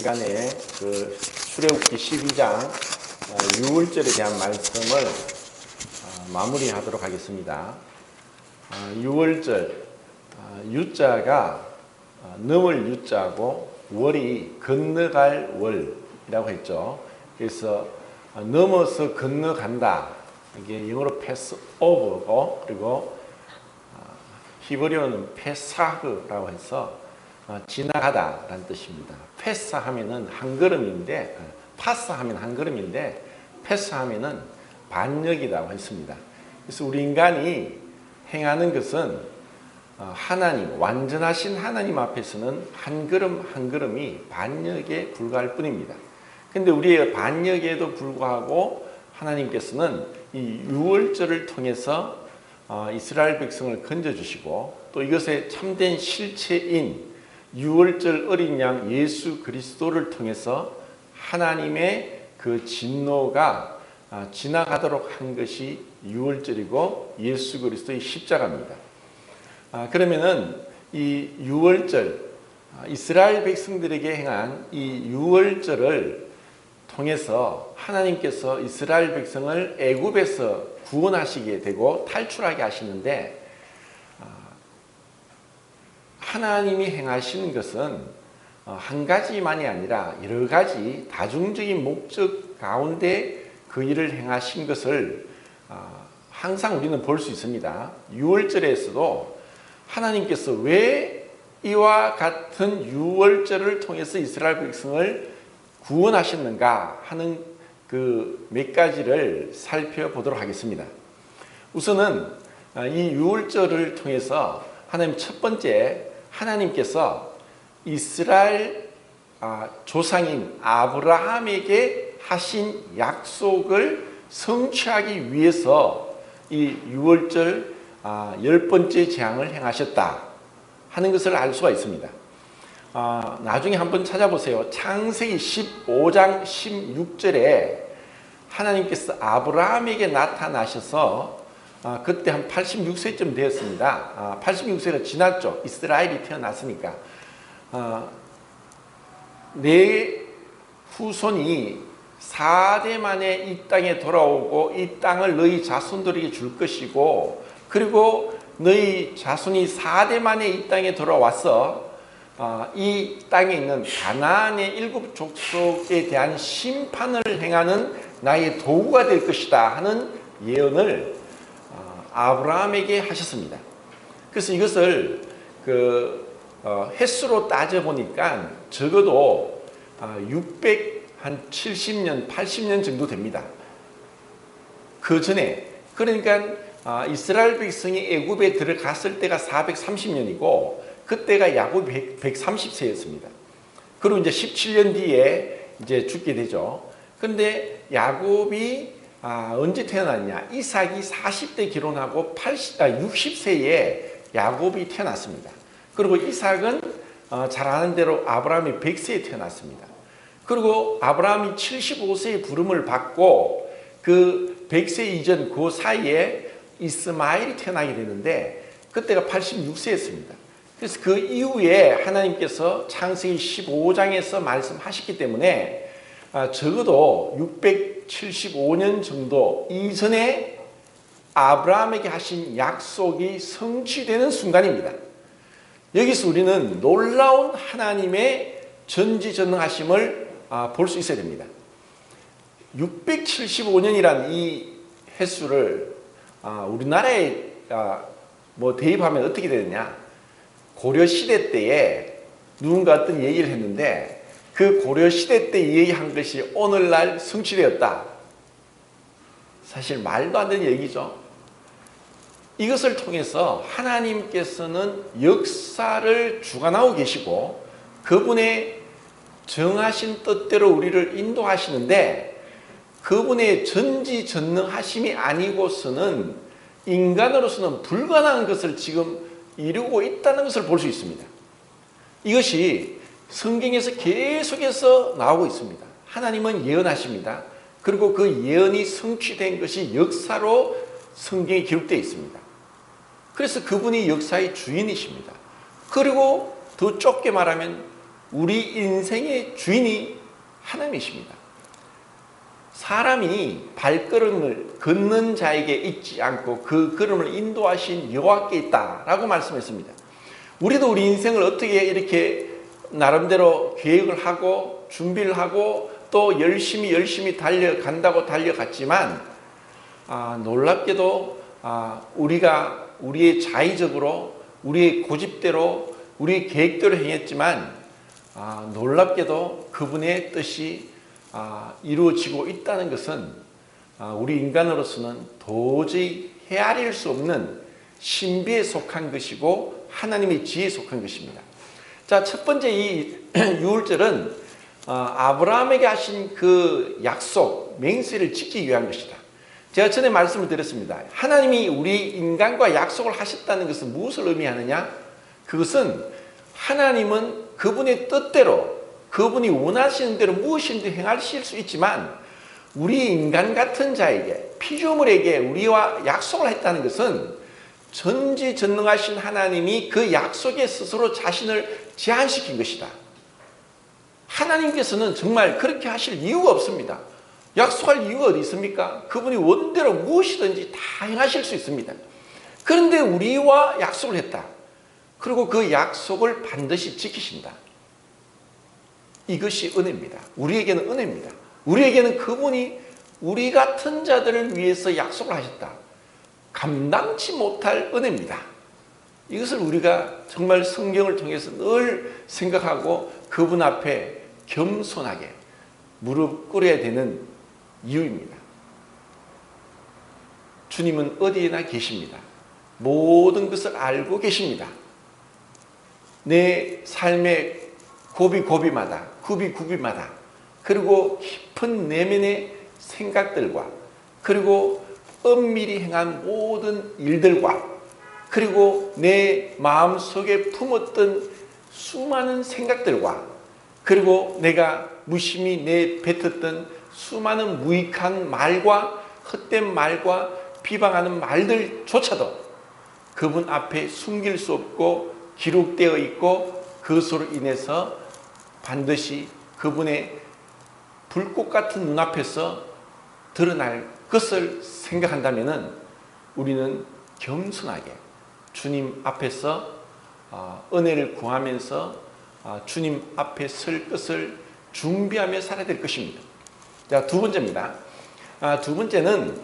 시간에 그 출애굽기 12장 6월절에 대한 말씀을 마무리하도록 하겠습니다. 6월절 유자가 넘을 유자고 월이 건너갈 월이라고 했죠. 그래서 넘어서 건너간다. 이게 영어로 패스 오버고 그리고 히브리어는 페사흐라고 해서 지나가다라는 뜻입니다. 패스 하면은 한 걸음인데 파스 하면 한 걸음인데 패스 하면은 반역이라고 했습니다. 그래서 우리 인간이 행하는 것은 하나님, 완전하신 하나님 앞에서는 한 걸음 한 걸음이 반역에 불과할 뿐입니다. 근데 우리의 반역에도 불구하고 하나님께서는 이 유월절을 통해서 이스라엘 백성을 건져주시고 또 이것의 참된 실체인 유월절 어린 양 예수 그리스도를 통해서 하나님의 그 진노가 지나가도록 한 것이 유월절이고 예수 그리스도의 십자가입니다. 그러면은 이 유월절 이스라엘 백성들에게 행한 이 유월절을 통해서 하나님께서 이스라엘 백성을 애굽에서 구원하시게 되고 탈출하게 하시는데 하나님이 행하시는 것은 한 가지만이 아니라 여러 가지 다중적인 목적 가운데 그 일을 행하신 것을 항상 우리는 볼 수 있습니다. 유월절에서도 하나님께서 왜 이와 같은 유월절을 통해서 이스라엘 백성을 구원하셨는가 하는 그 몇 가지를 살펴보도록 하겠습니다. 우선은 이 유월절을 통해서 하나님 첫 번째 하나님께서 이스라엘 조상인 아브라함에게 하신 약속을 성취하기 위해서 이 유월절 10번째 재앙을 행하셨다 하는 것을 알 수가 있습니다. 나중에 한번 찾아보세요. 창세기 15장 16절에 하나님께서 아브라함에게 나타나셔서 그때 한 86세쯤 되었습니다. 86세가 지났죠. 이스라엘이 태어났으니까. 내 후손이 4대 만에 이 땅에 돌아오고 이 땅을 너희 자손들에게 줄 것이고 그리고 너희 자손이 4대 만에 이 땅에 돌아와서 이 땅에 있는 가나안의 7 족속에 대한 심판을 행하는 나의 도구가 될 것이다 하는 예언을 아브라함에게 하셨습니다. 그래서 이것을 횟수로 따져보니까 적어도 670년, 80년 정도 됩니다. 그 전에 그러니까 이스라엘 백성이 애굽에 들어갔을 때가 430년이고 그때가 야곱이 130세였습니다. 그리고 이제 17년 뒤에 이제 죽게 되죠. 근데 야곱이 언제 태어났냐? 이삭이 40대 결혼하고 60세에 야곱이 태어났습니다. 그리고 이삭은 잘 아는 대로 아브라함이 100세에 태어났습니다. 그리고 아브라함이 75세의 부름을 받고 그 100세 이전 그 사이에 이스마엘이 태어나게 되는데 그때가 86세였습니다. 그래서 그 이후에 하나님께서 창세기 15장에서 말씀하셨기 때문에 적어도 675년 정도 이전에 아브라함에게 하신 약속이 성취되는 순간입니다. 여기서 우리는 놀라운 하나님의 전지전능하심을 볼 수 있어야 됩니다. 675년이란 이 횟수를 우리나라에 대입하면 어떻게 되느냐? 고려시대 때에 누군가 어떤 얘기를 했는데 그 고려시대 때 얘기한 것이 오늘날 성취되었다. 사실 말도 안 되는 얘기죠. 이것을 통해서 하나님께서는 역사를 주관하고 계시고 그분의 정하신 뜻대로 우리를 인도하시는데 그분의 전지전능하심이 아니고서는 인간으로서는 불가능한 것을 지금 이루고 있다는 것을 볼 수 있습니다. 이것이 성경에서 계속해서 나오고 있습니다. 하나님은 예언하십니다. 그리고 그 예언이 성취된 것이 역사로 성경에 기록되어 있습니다. 그래서 그분이 역사의 주인이십니다. 그리고 더 좁게 말하면 우리 인생의 주인이 하나님이십니다. 사람이 발걸음을 걷는 자에게 있지 않고 그 걸음을 인도하신 여호와께 있다라고 말씀했습니다. 우리도 우리 인생을 어떻게 이렇게 나름대로 계획을 하고 준비를 하고 또 열심히 달려간다고 달려갔지만 놀랍게도 우리가 우리의 자의적으로 우리의 고집대로 우리의 계획대로 행했지만 놀랍게도 그분의 뜻이 이루어지고 있다는 것은 우리 인간으로서는 도저히 헤아릴 수 없는 신비에 속한 것이고 하나님의 지혜에 속한 것입니다. 자, 첫 번째 이 유월절은 아브라함에게 하신 그 약속, 맹세를 지키기 위한 것이다. 제가 전에 말씀을 드렸습니다. 하나님이 우리 인간과 약속을 하셨다는 것은 무엇을 의미하느냐? 그것은 하나님은 그분의 뜻대로 그분이 원하시는 대로 무엇이든지 행하실 수 있지만 우리 인간 같은 자에게 피조물에게 우리와 약속을 했다는 것은 전지전능하신 하나님이 그 약속에 스스로 자신을 제한시킨 것이다. 하나님께서는 정말 그렇게 하실 이유가 없습니다. 약속할 이유가 어디 있습니까? 그분이 원대로 무엇이든지 다 행하실 수 있습니다. 그런데 우리와 약속을 했다. 그리고 그 약속을 반드시 지키신다. 이것이 은혜입니다. 우리에게는 은혜입니다. 우리에게는 그분이 우리 같은 자들을 위해서 약속을 하셨다. 감당치 못할 은혜입니다. 이것을 우리가 정말 성경을 통해서 늘 생각하고 그분 앞에 겸손하게 무릎 꿇어야 되는 이유입니다. 주님은 어디에나 계십니다. 모든 것을 알고 계십니다. 내 삶의 고비고비마다 구비구비마다 그리고 깊은 내면의 생각들과 그리고 엄밀히 행한 모든 일들과 그리고 내 마음속에 품었던 수많은 생각들과 그리고 내가 무심히 내뱉었던 수많은 무익한 말과 헛된 말과 비방하는 말들조차도 그분 앞에 숨길 수 없고 기록되어 있고 그것으로 인해서 반드시 그분의 불꽃 같은 눈앞에서 드러날 것을 생각한다면 우리는 겸손하게 주님 앞에서 은혜를 구하면서 주님 앞에 설 것을 준비하며 살아야 될 것입니다. 자, 두 번째입니다. 두 번째는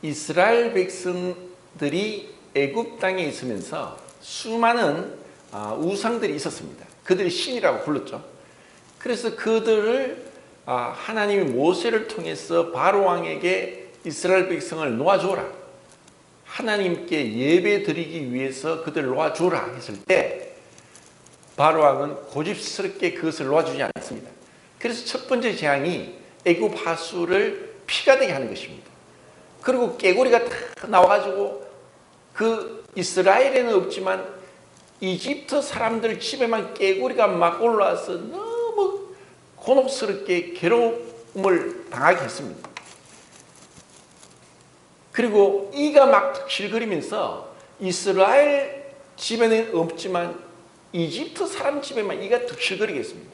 이스라엘 백성들이 애굽 땅에 있으면서 수많은 우상들이 있었습니다. 그들이 신이라고 불렀죠. 그래서 그들을 하나님이 모세를 통해서 바로 왕에게 이스라엘 백성을 놓아줘라. 하나님께 예배 드리기 위해서 그들을 놓아줘라 했을 때 바로 왕은 고집스럽게 그것을 놓아주지 않습니다. 그래서 첫 번째 재앙이 애굽 하수를 피가 되게 하는 것입니다. 그리고 깨구리가 다 나와가지고 그 이스라엘에는 없지만 이집트 사람들 집에만 깨구리가 막 올라와서 너무 곤혹스럽게 괴로움을 당하게 했습니다. 그리고 이가 막 득실거리면서 이스라엘 집에는 없지만 이집트 사람 집에만 이가 득실거리게 했습니다.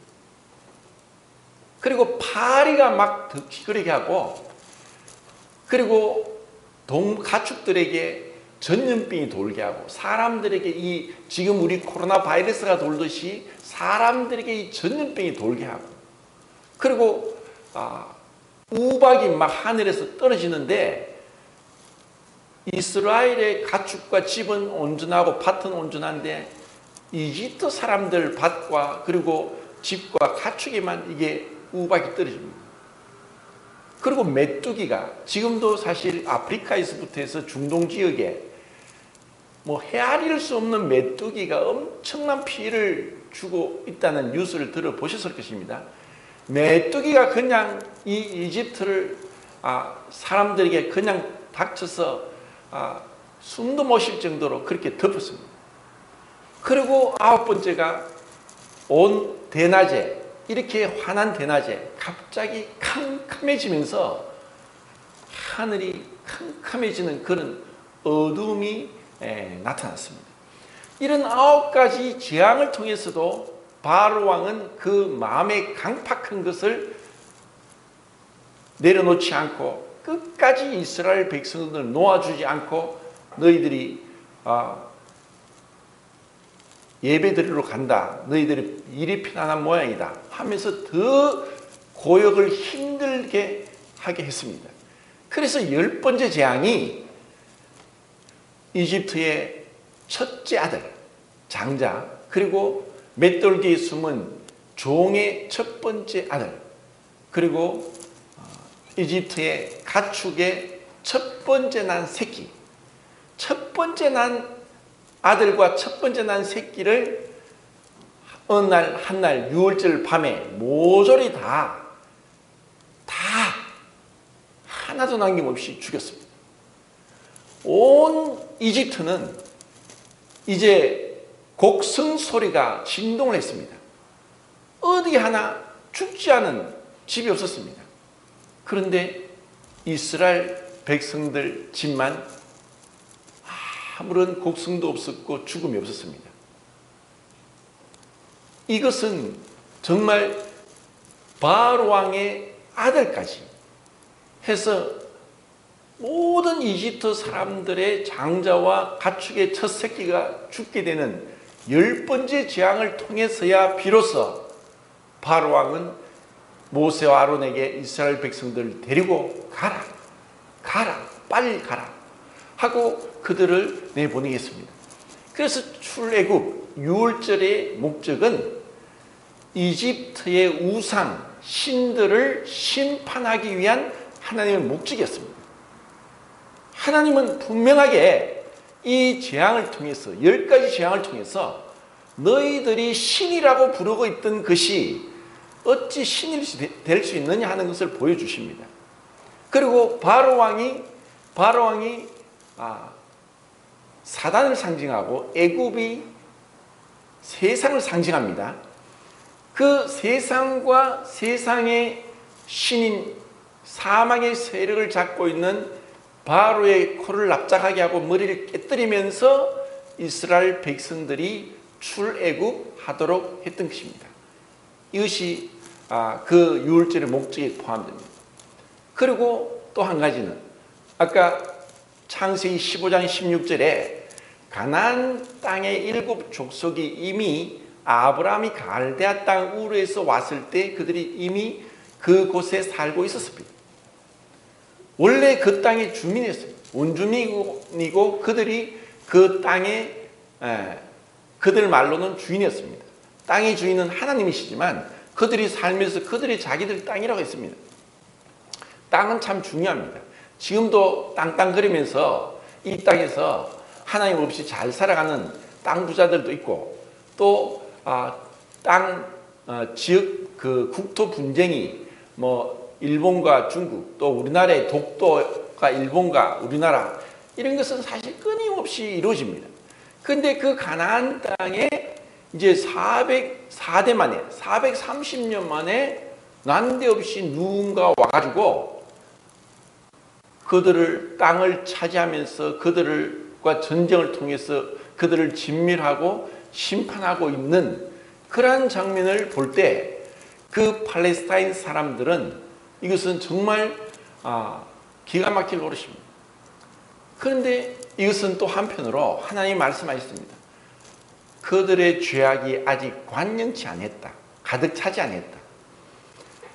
그리고 파리가 막 득실거리게 하고 그리고 가축들에게 전염병이 돌게 하고 사람들에게 이 지금 우리 코로나 바이러스가 돌듯이 사람들에게 이 전염병이 돌게 하고 그리고 우박이 막 하늘에서 떨어지는데 이스라엘의 가축과 집은 온전하고 밭은 온전한데 이집트 사람들 밭과 그리고 집과 가축에만 이게 우박이 떨어집니다. 그리고 메뚜기가 지금도 사실 아프리카에서부터 해서 중동 지역에 뭐 헤아릴 수 없는 메뚜기가 엄청난 피해를 주고 있다는 뉴스를 들어보셨을 것입니다. 메뚜기가 그냥 이 이집트를 사람들에게 그냥 닥쳐서 숨도 못 쉴 정도로 그렇게 덮었습니다. 그리고 아홉 번째가 온 대낮에 이렇게 환한 대낮에 갑자기 캄캄해지면서 하늘이 캄캄해지는 그런 어둠이 나타났습니다. 이런 9가지 재앙을 통해서도 바로 왕은 그 마음의 강팍한 것을 내려놓지 않고 끝까지 이스라엘 백성들을 놓아주지 않고 너희들이 예배드리러 간다. 너희들이 일이 편안한 모양이다 하면서 더 고역을 힘들게 하게 했습니다. 그래서 10번째 재앙이 이집트의 첫째 아들 장자, 그리고 맷돌기에 숨은 종의 첫 번째 아들, 그리고 이집트의 가축의 첫 번째 난 새끼, 첫 번째 난 아들과 첫 번째 난 새끼를 어느 날 한날 6월절 밤에 모조리 다 하나도 남김없이 죽였습니다. 온 이집트는 이제 곡성 소리가 진동을 했습니다. 어디 하나 죽지 않은 집이 없었습니다. 그런데 이스라엘 백성들 집만 아무런 곡성도 없었고 죽음이 없었습니다. 이것은 정말 바로 왕의 아들까지 해서 모든 이집트 사람들의 장자와 가축의 첫 새끼가 죽게 되는 10번째 재앙을 통해서야 비로소 바로 왕은 모세와 아론에게 이스라엘 백성들을 데리고 가라, 빨리 가라 하고 그들을 내보내겠습니다. 그래서 출애굽 6월절의 목적은 이집트의 우상 신들을 심판하기 위한 하나님의 목적이었습니다. 하나님은 분명하게 이 재앙을 통해서 10가지 재앙을 통해서 너희들이 신이라고 부르고 있던 것이 어찌 신이 될 수 있느냐 하는 것을 보여주십니다. 그리고 바로 왕이 사단을 상징하고 애굽이 세상을 상징합니다. 그 세상과 세상의 신인 사망의 세력을 잡고 있는 바로의 코를 납작하게 하고 머리를 깨뜨리면서 이스라엘 백성들이 출애굽하도록 했던 것입니다. 이것이 그 6월절의 목적에 포함됩니다. 그리고 또 한 가지는 아까 창세기 15장 16절에 가나안 땅의 7 족속이 이미 아브라함이 갈대아 땅 우르에서 왔을 때 그들이 이미 그곳에 살고 있었습니다. 원래 그 땅의 주민이었어요. 원주민이고 그들이 그 땅에 그들 말로는 주인이었습니다. 땅의 주인은 하나님이시지만 그들이 살면서 그들이 자기들 땅이라고 했습니다. 땅은 참 중요합니다. 지금도 땅땅거리면서 이 땅에서 하나님 없이 잘 살아가는 땅 부자들도 있고 또 지역 그 국토 분쟁이 일본과 중국 또 우리나라의 독도가 일본과 우리나라 이런 것은 사실 끊임없이 이루어집니다. 그런데 그 가나안 땅에 이제 404대 만에 430년 만에 난데없이 누군가 와가지고 그들을 땅을 차지하면서 그들과 전쟁을 통해서 그들을 진멸하고 심판하고 있는 그러한 장면을 볼 때 그 팔레스타인 사람들은 이것은 정말 기가 막힐 노릇입니다. 그런데 이것은 또 한편으로 하나님이 말씀하셨습니다. 그들의 죄악이 아직 완연치 않았다. 가득 차지 않았다.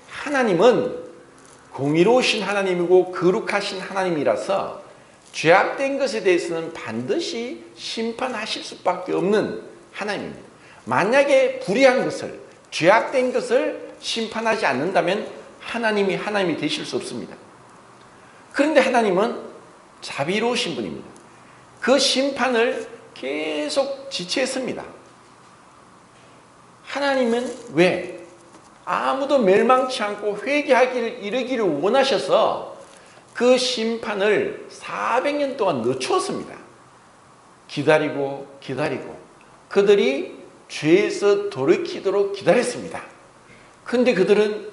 하나님은 공의로우신 하나님이고 거룩하신 하나님이라서 죄악된 것에 대해서는 반드시 심판하실 수밖에 없는 하나님입니다. 만약에 불의한 것을, 죄악된 것을 심판하지 않는다면 하나님이 되실 수 없습니다. 그런데 하나님은 자비로우신 분입니다. 그 심판을 계속 지체했습니다. 하나님은 왜? 아무도 멸망치 않고 회개하기를 이르기를 원하셔서 그 심판을 400년 동안 늦추었습니다. 기다리고 그들이 죄에서 돌이키도록 기다렸습니다. 그런데 그들은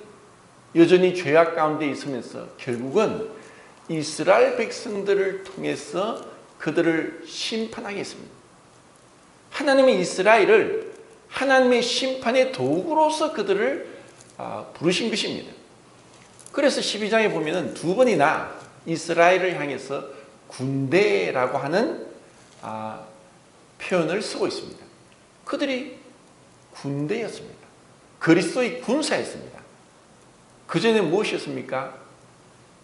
여전히 죄악 가운데 있으면서 결국은 이스라엘 백성들을 통해서 그들을 심판하게 했습니다. 하나님의 이스라엘을 하나님의 심판의 도구로서 그들을 부르신 것입니다. 그래서 12장에 보면은 두 번이나 이스라엘을 향해서 군대라고 하는 표현을 쓰고 있습니다. 그들이 군대였습니다. 그리스도의 군사였습니다. 그 전에 무엇이었습니까?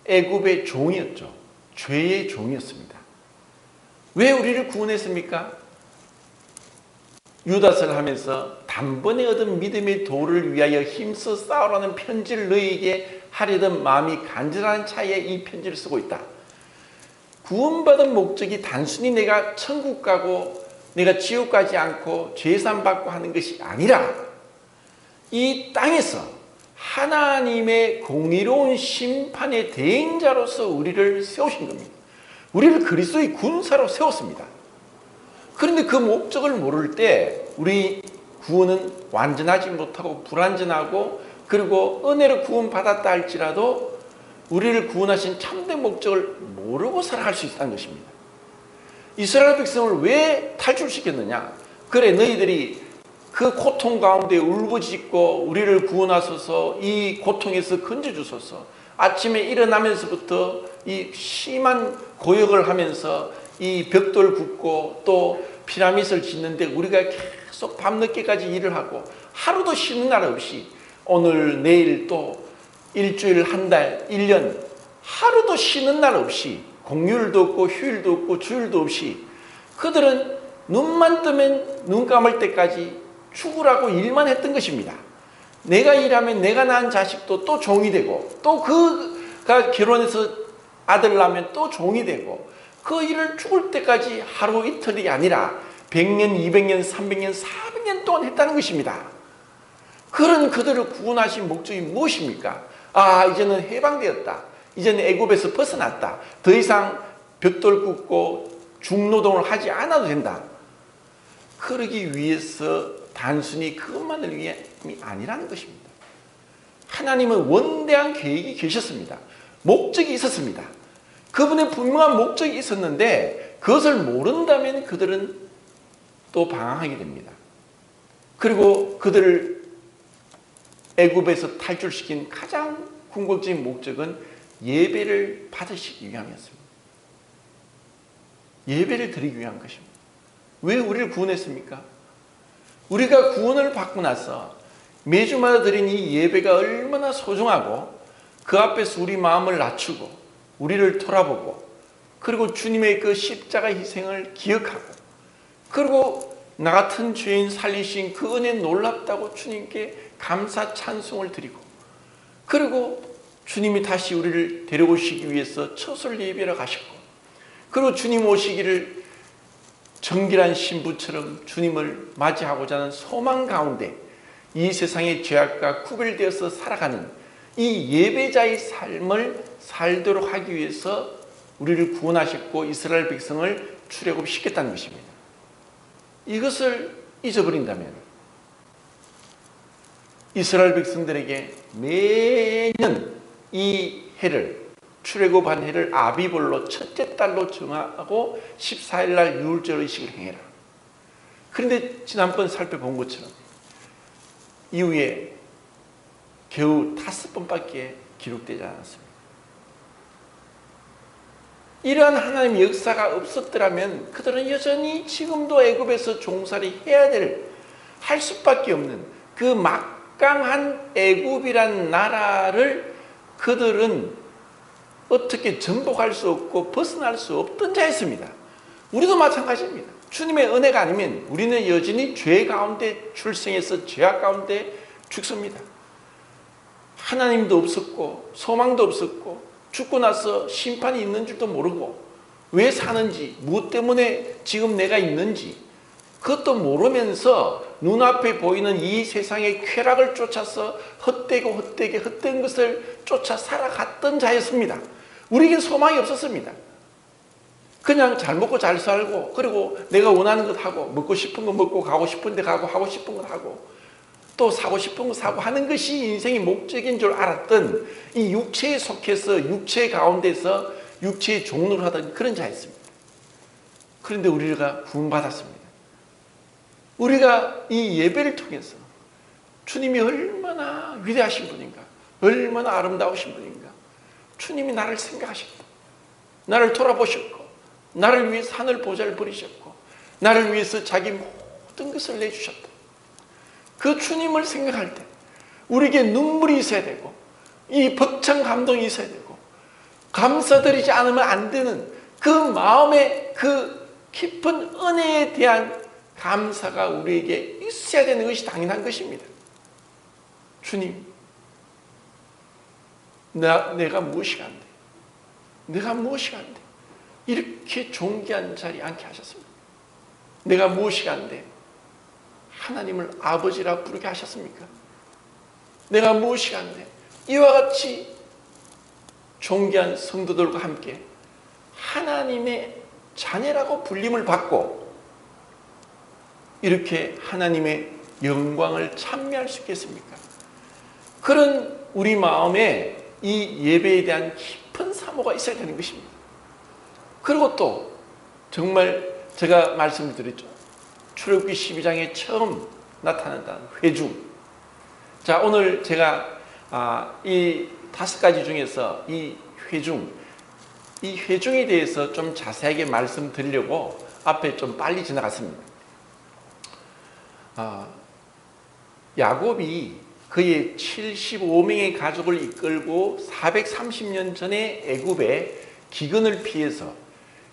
애굽의 종이었죠. 죄의 종이었습니다. 왜 우리를 구원했습니까? 유다서를 하면서 단번에 얻은 믿음의 도를 위하여 힘써 싸우라는 편지를 너희에게 하려던 마음이 간절한 차에 이 편지를 쓰고 있다. 구원받은 목적이 단순히 내가 천국 가고 내가 지옥 가지 않고 죄산 받고 하는 것이 아니라 이 땅에서 하나님의 공의로운 심판의 대행자로서 우리를 세우신 겁니다. 우리를 그리스도의 군사로 세웠습니다. 그런데 그 목적을 모를 때 우리 구원은 완전하지 못하고 불완전하고, 그리고 은혜로 구원받았다 할지라도 우리를 구원하신 참된 목적을 모르고 살아갈 수 있다는 것입니다. 이스라엘 백성을 왜 탈출시켰느냐? 그래, 너희들이 그 고통 가운데 울부짖고 우리를 구원하소서, 이 고통에서 건져주소서. 아침에 일어나면서부터 이 심한 고역을 하면서 이 벽돌 굽고 또 피라밋을 짓는데 우리가 계속 밤늦게까지 일을 하고 하루도 쉬는 날 없이 오늘 내일 또 일주일, 한 달, 1년 하루도 쉬는 날 없이 공휴일도 없고 휴일도 없고 주일도 없이 그들은 눈만 뜨면 눈 감을 때까지 죽으라고 일만 했던 것입니다. 내가 일하면 내가 낳은 자식도 또 종이 되고 또 그가 결혼해서 아들 낳으면 또 종이 되고 그 일을 죽을 때까지 하루 이틀이 아니라 100년, 200년, 300년, 400년 동안 했다는 것입니다. 그런 그들을 구원하신 목적이 무엇입니까? 이제는 해방되었다. 이제는 애굽에서 벗어났다. 더 이상 벽돌 굽고 중노동을 하지 않아도 된다. 그러기 위해서 단순히 그것만을 위함이 아니라는 것입니다. 하나님은 원대한 계획이 계셨습니다. 목적이 있었습니다. 그분의 분명한 목적이 있었는데 그것을 모른다면 그들은 또 방황하게 됩니다. 그리고 그들을 애굽에서 탈출시킨 가장 궁극적인 목적은 예배를 받으시기 위함이었습니다. 예배를 드리기 위한 것입니다. 왜 우리를 구원했습니까? 우리가 구원을 받고 나서 매주마다 드린 이 예배가 얼마나 소중하고 그 앞에서 우리 마음을 낮추고 우리를 돌아보고 그리고 주님의 그 십자가 희생을 기억하고 그리고 나 같은 죄인 살리신 그 은혜 놀랍다고 주님께 감사 찬송을 드리고 그리고 주님이 다시 우리를 데려오시기 위해서 처술 예배를 가셨고 그리고 주님 오시기를 정결한 신부처럼 주님을 맞이하고자 하는 소망 가운데 이 세상의 죄악과 구별되어서 살아가는 이 예배자의 삶을 살도록 하기 위해서 우리를 구원하셨고 이스라엘 백성을 출애굽시켰다는 것입니다. 이것을 잊어버린다면 이스라엘 백성들에게 매년 이 해를 출애굽한 해를 아비볼로 첫째 달로 정하고 14일 날 유월절 의식을 행해라. 그런데 지난번 살펴본 것처럼 이후에 겨우 5번밖에 기록되지 않았습니다. 이러한 하나님의 역사가 없었더라면 그들은 여전히 지금도 애굽에서 종살이 해야 할 수밖에 없는 그 막강한 애굽이란 나라를 그들은 어떻게 정복할 수 없고 벗어날 수 없던 자였습니다. 우리도 마찬가지입니다. 주님의 은혜가 아니면 우리는 여전히 죄 가운데 출생해서 죄악 가운데 죽습니다. 하나님도 없었고 소망도 없었고 죽고 나서 심판이 있는 줄도 모르고 왜 사는지 무엇 때문에 지금 내가 있는지 그것도 모르면서 눈앞에 보이는 이 세상의 쾌락을 쫓아서 헛된 것을 쫓아 살아갔던 자였습니다. 우리에겐 소망이 없었습니다. 그냥 잘 먹고 잘 살고 그리고 내가 원하는 것 하고 먹고 싶은 거 먹고 가고 싶은 데 가고 하고 싶은 것 하고 또 사고 싶은 거 사고 하는 것이 인생의 목적인 줄 알았던 이 육체에 속해서 육체 가운데서 육체의 종로를 하던 그런 자였습니다. 그런데 우리가 구원받았습니다. 우리가 이 예배를 통해서 주님이 얼마나 위대하신 분인가, 얼마나 아름다우신 분인가, 주님이 나를 생각하셨고, 나를 돌아보셨고, 나를 위해서 하늘 보좌를 버리셨고, 나를 위해서 자기 모든 것을 내주셨다. 그 주님을 생각할 때 우리에게 눈물이 있어야 되고, 이 벅찬 감동이 있어야 되고, 감사드리지 않으면 안 되는 그 마음의 그 깊은 은혜에 대한 감사가 우리에게 있어야 되는 것이 당연한 것입니다. 주님, 내가 무엇이 안 돼? 내가 무엇이 안 돼? 이렇게 존귀한 자리에 앉게 하셨습니다. 내가 무엇이 안 돼? 하나님을 아버지라 부르게 하셨습니까? 내가 무엇이 안 돼? 이와 같이 존귀한 성도들과 함께 하나님의 자녀라고 불림을 받고 이렇게 하나님의 영광을 찬미할 수 있겠습니까? 그런 우리 마음에 이 예배에 대한 깊은 사모가 있어야 되는 것입니다. 그리고 또 정말 제가 말씀을 드렸죠. 출애굽기 12장에 처음 나타난다는 회중. 자, 오늘 제가 이 5가지 중에서 이 회중에 대해서 좀 자세하게 말씀드리려고 앞에 좀 빨리 지나갔습니다. 야곱이 그의 75명의 가족을 이끌고 430년 전에 애굽에 기근을 피해서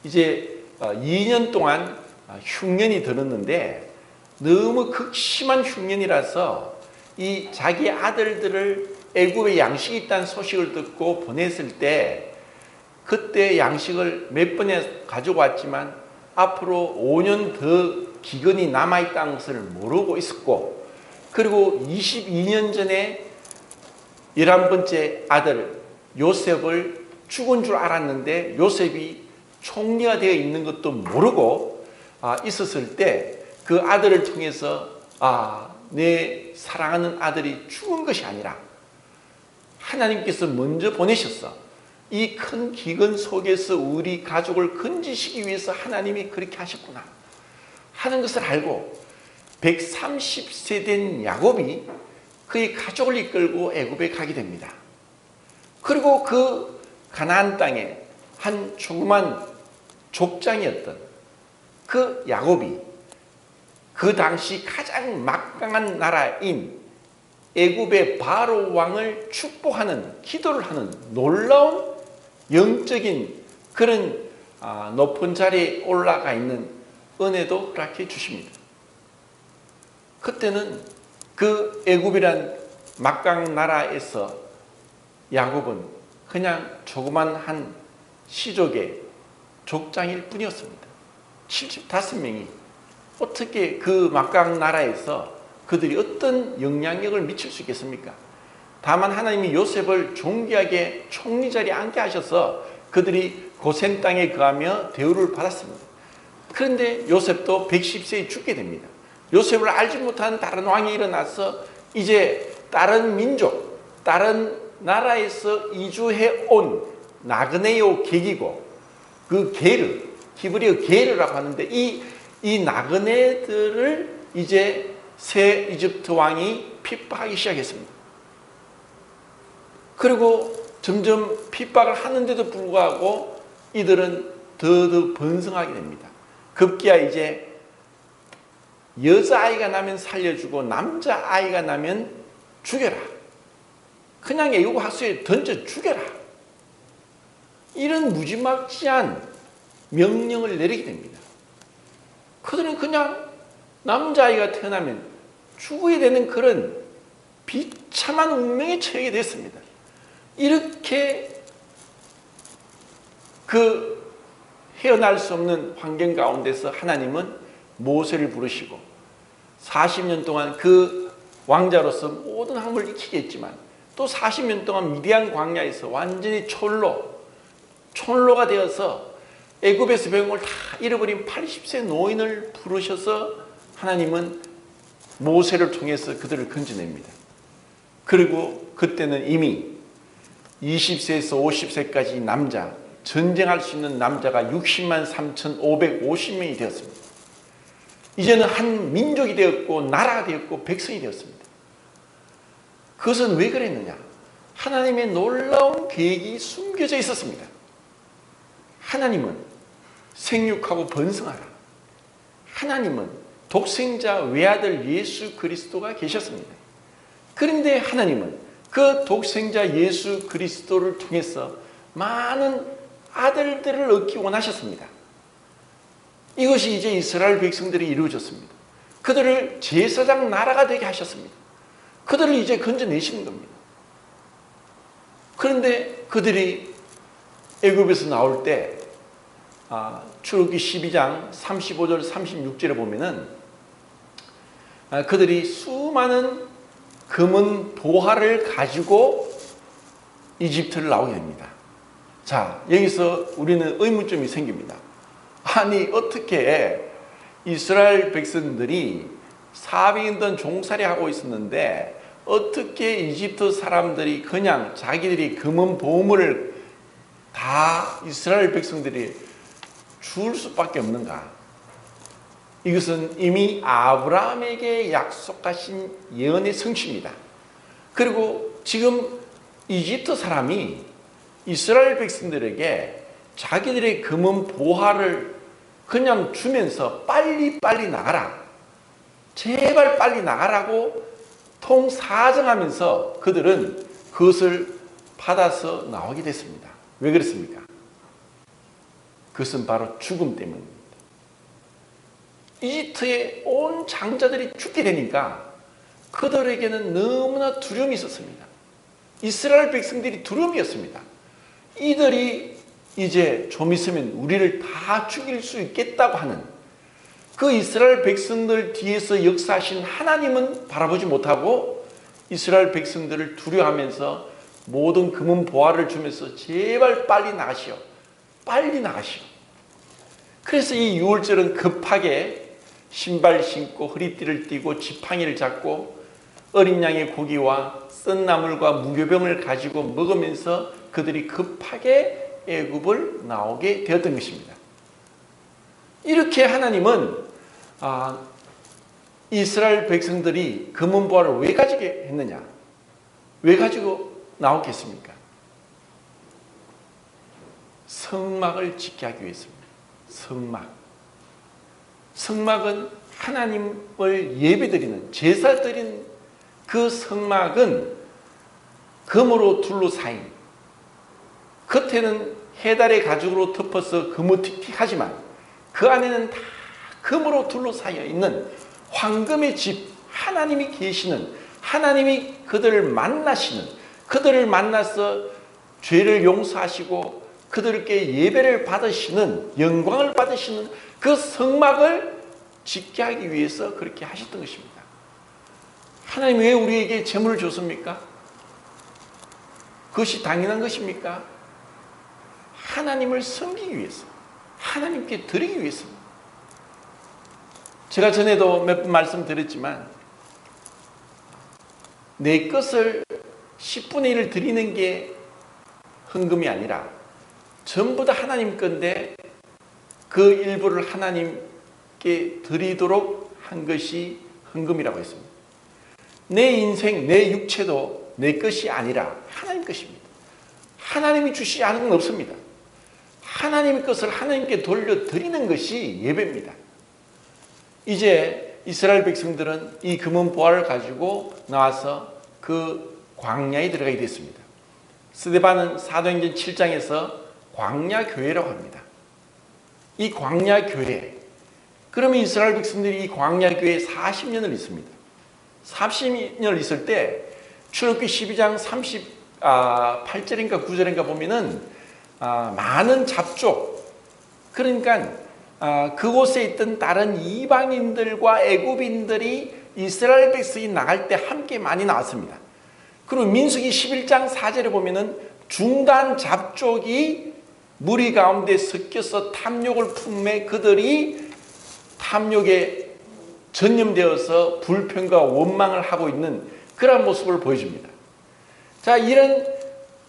이제 2년 동안 흉년이 들었는데 너무 극심한 흉년이라서 이 자기 아들들을 애굽에 양식이 있다는 소식을 듣고 보냈을 때 그때 양식을 몇 번에 가지고 왔지만 앞으로 5년 더 기근이 남아있다는 것을 모르고 있었고, 그리고 22년 전에 11번째 아들 요셉을 죽은 줄 알았는데 요셉이 총리가 되어 있는 것도 모르고 있었을 때 그 아들을 통해서 내 사랑하는 아들이 죽은 것이 아니라 하나님께서 먼저 보내셨어. 이 큰 기근 속에서 우리 가족을 건지시기 위해서 하나님이 그렇게 하셨구나 하는 것을 알고 130세 된 야곱이 그의 가족을 이끌고 애굽에 가게 됩니다. 그리고 그 가나안 땅에 한 조그만 족장이었던 그 야곱이 그 당시 가장 막강한 나라인 애굽의 바로 왕을 축복하는, 기도를 하는 놀라운 영적인 그런 높은 자리에 올라가 있는 은혜도 허락해 주십니다. 그때는 그 애굽이란 막강 나라에서 야곱은 그냥 조그만 한 시족의 족장일 뿐이었습니다. 75명이 어떻게 그 막강 나라에서 그들이 어떤 영향력을 미칠 수 있겠습니까? 다만 하나님이 요셉을 존귀하게 총리 자리에 앉게 하셔서 그들이 고센 땅에 거하며 대우를 받았습니다. 그런데 요셉도 110세에 죽게 됩니다. 요셉을 알지 못한 다른 왕이 일어나서 이제 다른 민족, 다른 나라에서 이주해 온 나그네요 객이고, 그 게르, 히브리어 게르라고 하는데 이 나그네들을 이제 새 이집트 왕이 핍박하기 시작했습니다. 그리고 점점 핍박을 하는데도 불구하고 이들은 더 번성하게 됩니다. 급기야 이제 여자아이가 나면 살려주고 남자아이가 나면 죽여라. 그냥 애국 하수에 던져 죽여라. 이런 무지막지한 명령을 내리게 됩니다. 그들은 그냥 남자아이가 태어나면 죽어야 되는 그런 비참한 운명에 처하게 됐습니다. 이렇게 그 헤어날 수 없는 환경 가운데서 하나님은 모세를 부르시고 40년 동안 그 왕자로서 모든 학문을 익히게 했지만 또 40년 동안 미디안 광야에서 완전히 촌로가 되어서 애굽에서 배운 걸 다 잃어버린 80세 노인을 부르셔서 하나님은 모세를 통해서 그들을 건져냅니다. 그리고 그때는 이미 20세에서 50세까지 남자, 전쟁할 수 있는 남자가 60만 3,550명이 되었습니다. 이제는 한 민족이 되었고 나라가 되었고 백성이 되었습니다. 그것은 왜 그랬느냐? 하나님의 놀라운 계획이 숨겨져 있었습니다. 하나님은 생육하고 번성하라. 하나님은 독생자 외아들 예수 그리스도가 계셨습니다. 그런데 하나님은 그 독생자 예수 그리스도를 통해서 많은 아들들을 얻기 원하셨습니다. 이것이 이제 이스라엘 백성들이 이루어졌습니다. 그들을 제사장 나라가 되게 하셨습니다. 그들을 이제 건져내시는 겁니다. 그런데 그들이 애굽에서 나올 때 출애굽기 12장 35절 36절에 보면은 그들이 수많은 금은 보화를 가지고 이집트를 나오게 됩니다. 자, 여기서 우리는 의문점이 생깁니다. 아니, 어떻게 이스라엘 백성들이 400년 종살이 하고 있었는데 어떻게 이집트 사람들이 그냥 자기들이 금은 보물을 다 이스라엘 백성들이 줄 수밖에 없는가? 이것은 이미 아브라함에게 약속하신 예언의 성취입니다. 그리고 지금 이집트 사람이 이스라엘 백성들에게 자기들의 금은 보화를 그냥 주면서 빨리빨리 나가라, 제발 빨리 나가라고 통사정하면서 그들은 그것을 받아서 나오게 됐습니다. 왜 그렇습니까? 그것은 바로 죽음 때문입니다. 이집트의 온 장자들이 죽게 되니까 그들에게는 너무나 두려움이 있었습니다. 이스라엘 백성들이 두려움이었습니다. 이들이 이제 좀 있으면 우리를 다 죽일 수 있겠다고 하는 그 이스라엘 백성들 뒤에서 역사하신 하나님은 바라보지 못하고 이스라엘 백성들을 두려워하면서 모든 금은 보화를 주면서 제발 빨리 나가시오, 빨리 나가시오. 그래서 이 유월절은 급하게 신발 신고 허리띠를 띠고 지팡이를 잡고 어린 양의 고기와 썬 나물과 무교병을 가지고 먹으면서 그들이 급하게 애굽을 나오게 되었던 것입니다. 이렇게 하나님은 이스라엘 백성들이 금은 보화를 왜 가지게 했느냐? 왜 가지고 나오겠습니까? 성막을 짓게 하기 위해서입니다. 성막은 하나님을 예배드리는, 제사 드리는 그 성막은 금으로 둘러싸인, 겉에는 해달의 가죽으로 덮어서 거무튀튀하지만 그 안에는 다 금으로 둘러싸여 있는 황금의 집, 하나님이 계시는, 하나님이 그들을 만나시는, 그들을 만나서 죄를 용서하시고 그들께 예배를 받으시는, 영광을 받으시는 그 성막을 짓게 하기 위해서 그렇게 하셨던 것입니다. 하나님 왜 우리에게 재물을 줬습니까? 그것이 당연한 것입니까? 하나님을 섬기기 위해서, 하나님께 드리기 위해서입니다. 제가 전에도 몇 번 말씀드렸지만 내 것을 10분의 1을 드리는 게 헌금이 아니라 전부 다 하나님 건데 그 일부를 하나님께 드리도록 한 것이 헌금이라고 했습니다. 내 인생, 내 육체도 내 것이 아니라 하나님 것입니다. 하나님이 주시지 않은 건 없습니다. 하나님의 것을 하나님께 돌려드리는 것이 예배입니다. 이제 이스라엘 백성들은 이 금은 보화를 가지고 나와서 그 광야에 들어가게 됐습니다. 스데반은 사도행전 7장에서 광야교회라고 합니다. 이 광야교회, 그러면 이스라엘 백성들이 이 광야교회에 40년을 있습니다. 40년을 있을 때 출애굽기 12장 38절인가 9절인가 보면은 많은 잡족, 그러니까 그곳에 있던 다른 이방인들과 애굽인들이 이스라엘 백성이 나갈 때 함께 많이 나왔습니다. 그리고 민수기 11장 4절에 보면은 중간 잡족이 무리 가운데 섞여서 탐욕을 품매 그들이 탐욕에 전념되어서 불평과 원망을 하고 있는 그런 모습을 보여줍니다. 자, 이런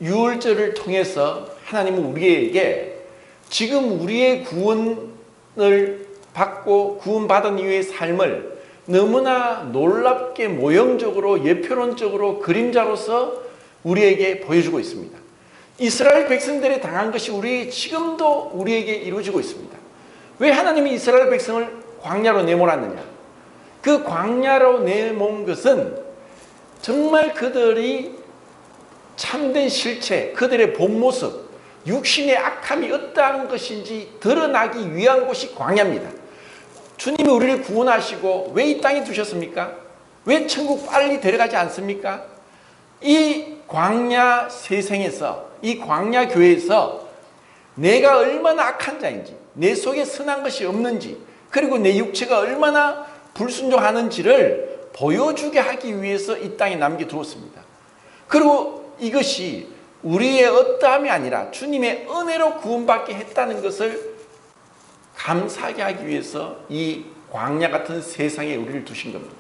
유월절을 통해서 하나님은 우리에게 지금 우리의 구원을 받고 구원받은 이후의 삶을 너무나 놀랍게 모형적으로 예표론적으로 그림자로서 우리에게 보여주고 있습니다. 이스라엘 백성들이 당한 것이 지금도 우리에게 이루어지고 있습니다. 왜 하나님이 이스라엘 백성을 광야로 내몰았느냐? 그 광야로 내몬 것은 정말 그들이 참된 실체, 그들의 본 모습, 육신의 악함이 어떠한 것인지 드러나기 위한 곳이 광야입니다. 주님이 우리를 구원하시고 왜 이 땅에 두셨습니까? 왜 천국 빨리 데려가지 않습니까? 이 광야 세상에서, 이 광야 교회에서 내가 얼마나 악한 자인지, 내 속에 선한 것이 없는지, 그리고 내 육체가 얼마나 불순종하는지를 보여주게 하기 위해서 이 땅에 남겨두었습니다. 그리고 이것이 우리의 어떠함이 아니라 주님의 은혜로 구원받게 했다는 것을 감사하게 하기 위해서 이 광야 같은 세상에 우리를 두신 겁니다.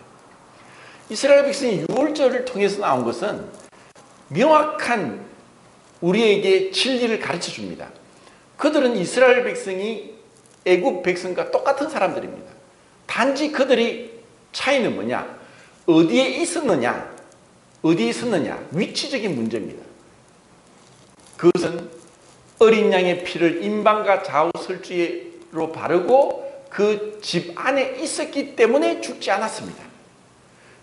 이스라엘 백성이 유월절을 통해서 나온 것은 명확한 우리에게 진리를 가르쳐 줍니다. 그들은 이스라엘 백성이 애굽 백성과 똑같은 사람들입니다. 단지 그들이 차이는 뭐냐? 어디에 있었느냐? 위치적인 문제입니다. 그것은 어린 양의 피를 임방과 좌우설주로 바르고 그 집 안에 있었기 때문에 죽지 않았습니다.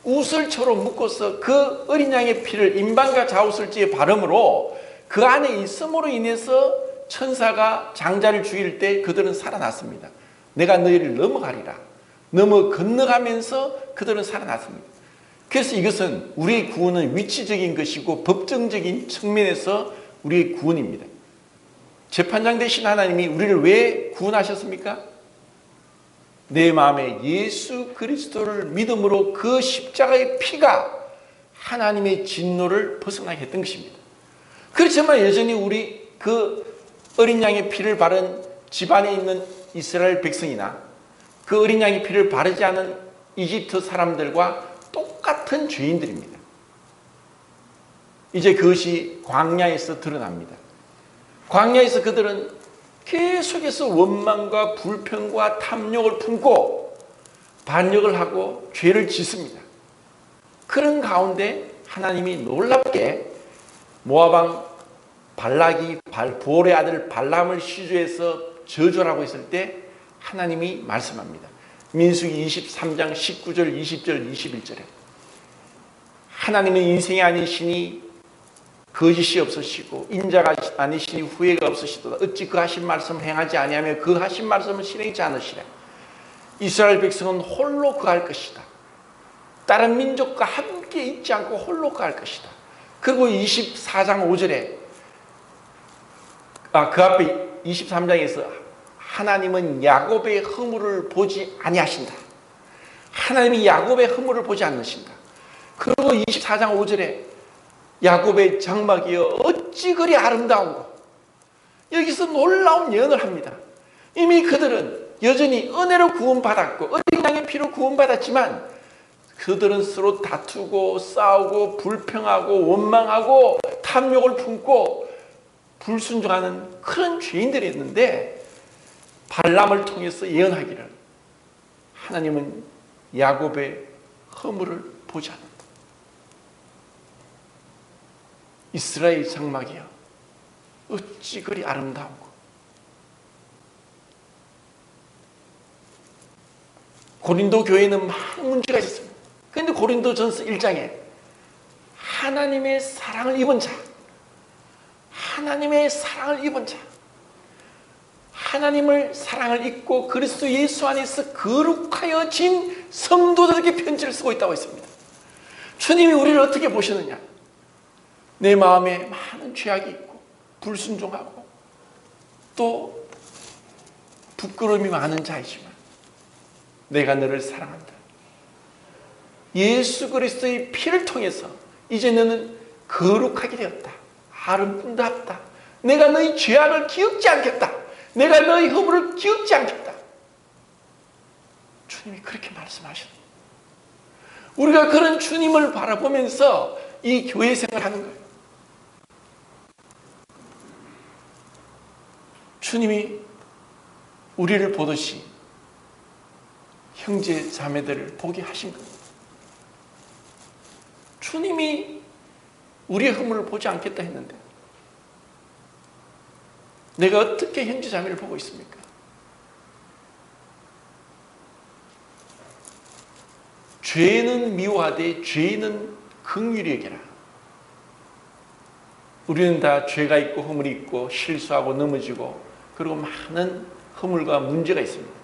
우슬초로 묶어서 그 어린 양의 피를 임방과 좌우설주에 바름으로 그 안에 있음으로 인해서 천사가 장자를 죽일 때 그들은 살아났습니다. 내가 너희를 넘어가리라. 건너가면서 그들은 살아났습니다. 그래서 이것은 우리의 구원은 위치적인 것이고 법정적인 측면에서 우리의 구원입니다. 재판장 되신 하나님이 우리를 왜 구원하셨습니까? 내 마음에 예수 그리스도를 믿음으로 그 십자가의 피가 하나님의 진노를 벗어나게 했던 것입니다. 그렇지만 여전히 우리 그 어린 양의 피를 바른 집안에 있는 이스라엘 백성이나 그 어린 양의 피를 바르지 않은 이집트 사람들과 똑같은 죄인들입니다. 이제 그것이 광야에서 드러납니다. 광야에서 그들은 계속해서 원망과 불평과 탐욕을 품고 반역을 하고 죄를 짓습니다. 그런 가운데 하나님이 놀랍게 모압왕 발락이 부올의 아들 발람을 시주해서 저주를 하고 있을 때 하나님이 말씀합니다. 민수기 23장 19절, 20절, 21절에 하나님은 인생이 아니시니 거짓이 없으시고 인자가 아니시니 후회가 없으시도다. 어찌 그 하신 말씀을 행하지 아니하며 그 하신 말씀을 실행하지 않으시랴. 이스라엘 백성은 홀로 거할 것이다. 다른 민족과 함께 있지 않고 홀로 거할 것이다. 그리고 24장 5절에 그 앞에 23장에서 하나님은 야곱의 허물을 보지 아니하신다. 하나님이 야곱의 허물을 보지 않으신다. 그리고 24장 5절에 야곱의 장막이여 어찌 그리 아름다운고. 여기서 놀라운 예언을 합니다. 이미 그들은 여전히 은혜로 구원받았고 어린 양의 피로 구원받았지만 그들은 서로 다투고 싸우고 불평하고 원망하고 탐욕을 품고 불순종하는 그런 죄인들이었는데 발람을 통해서 예언하기를 하나님은 야곱의 허물을 보지 않는다. 이스라엘 장막이여 어찌 그리 아름다운고. 고린도 교회는 많은 문제가 있습니다. 그런데 고린도전서 1장에 하나님의 사랑을 입은 자, 하나님의 사랑을 입은 자, 하나님을 사랑을 입고 그리스도 예수 안에서 거룩하여진 성도들에게 편지를 쓰고 있다고 했습니다. 주님이 우리를 어떻게 보시느냐? 내 마음에 많은 죄악이 있고 불순종하고 또 부끄러움이 많은 자이지만 내가 너를 사랑한다. 예수 그리스도의 피를 통해서 이제 너는 거룩하게 되었다. 아름답다. 내가 너희 죄악을 기억지 않겠다. 내가 너희 허물을 기억지 않겠다. 주님이 그렇게 말씀하셨다. 우리가 그런 주님을 바라보면서 이 교회 생활을 하는 거예요. 주님이 우리를 보듯이 형제 자매들을 보게 하신 겁니다. 주님이 우리의 허물을 보지 않겠다 했는데 내가 어떻게 형제 자매를 보고 있습니까? 죄는 미워하되 죄는 긍휼히 여기라. 우리는 다 죄가 있고 허물이 있고 실수하고 넘어지고 그리고 많은 허물과 문제가 있습니다.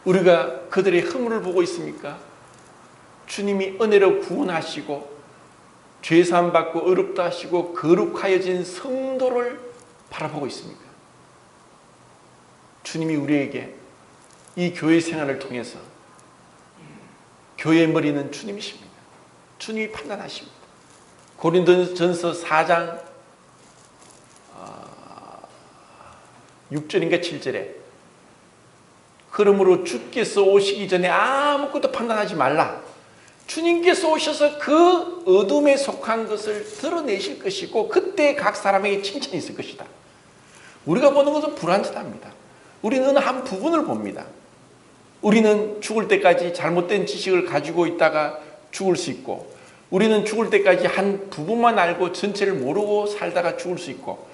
우리가 그들의 허물을 보고 있습니까? 주님이 은혜로 구원하시고 죄사함 받고 의롭다 하시고 거룩하여진 성도를 바라보고 있습니까? 주님이 우리에게 이 교회 생활을 통해서 교회의 머리는 주님이십니다. 주님이 판단하십니다. 고린도전서 4장 6절인가 7절에 그러므로 주께서 오시기 전에 아무것도 판단하지 말라. 주님께서 오셔서 그 어둠에 속한 것을 드러내실 것이고 그때 각 사람에게 칭찬이 있을 것이다. 우리가 보는 것은 불완전합니다. 우리는 한 부분을 봅니다. 우리는 죽을 때까지 잘못된 지식을 가지고 있다가 죽을 수 있고 우리는 죽을 때까지 한 부분만 알고 전체를 모르고 살다가 죽을 수 있고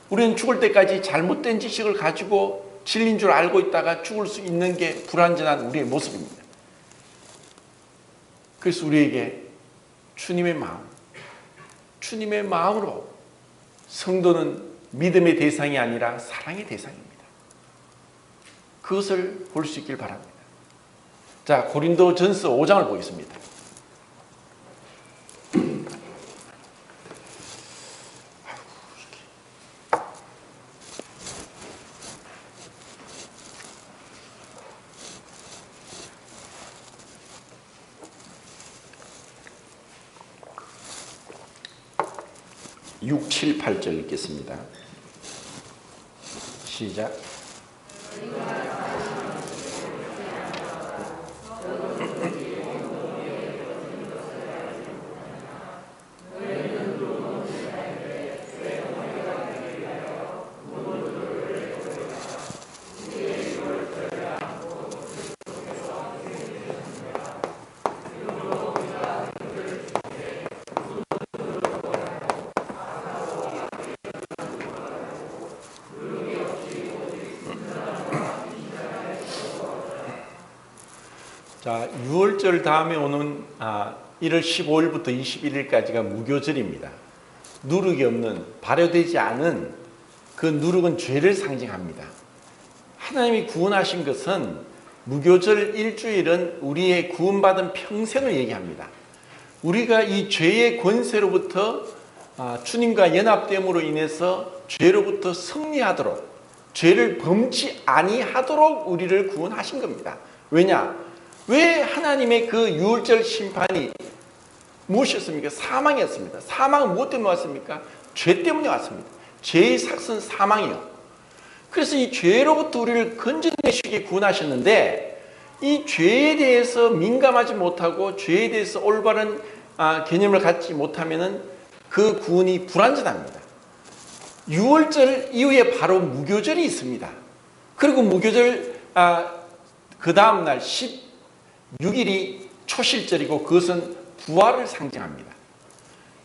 우리는 죽을 때까지 잘못된 지식을 가지고 진리인 줄 알고 있다가 죽을 수 있는 게 불완전한 우리의 모습입니다. 그래서 우리에게 주님의 마음으로 성도는 믿음의 대상이 아니라 사랑의 대상입니다. 그것을 볼 수 있길 바랍니다. 자, 고린도전서 5장을 보겠습니다. 6, 7, 8절 읽겠습니다. 시작. 자, 6월절 다음에 오는 1월 15일부터 21일까지가 무교절입니다. 누룩이 없는, 발효되지 않은 그 누룩은 죄를 상징합니다. 하나님이 구원하신 것은 무교절 일주일은 우리의 구원받은 평생을 얘기합니다. 우리가 이 죄의 권세로부터 주님과 연합됨으로 인해서 죄로부터 승리하도록, 죄를 범치 아니하도록 우리를 구원하신 겁니다. 왜냐? 왜 하나님의 그 유월절 심판이 무엇이었습니까? 사망이었습니다. 사망은 무엇 때문에 왔습니까? 죄 때문에 왔습니다. 죄의 삭은 사망이요. 그래서 이 죄로부터 우리를 건져내시기 구원하셨는데 이 죄에 대해서 민감하지 못하고 죄에 대해서 올바른 개념을 갖지 못하면 그 구원이 불완전합니다. 유월절 이후에 바로 무교절이 있습니다. 그리고 무교절 그 다음날 16일이 초실절이고 그것은 부활을 상징합니다.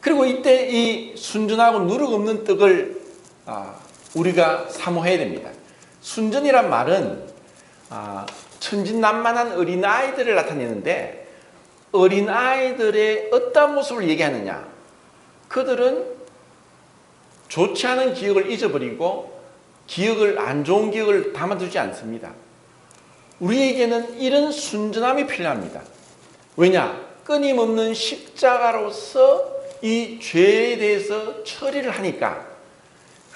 그리고 이때 이 순전하고 누룩 없는 떡을 우리가 사모해야 됩니다. 순전이란 말은 천진난만한 어린아이들을 나타내는데 어린아이들의 어떤 모습을 얘기하느냐? 그들은 좋지 않은 기억을 잊어버리고 안 좋은 기억을 담아두지 않습니다. 우리에게는 이런 순전함이 필요합니다. 왜냐? 끊임없는 십자가로서 이 죄에 대해서 처리를 하니까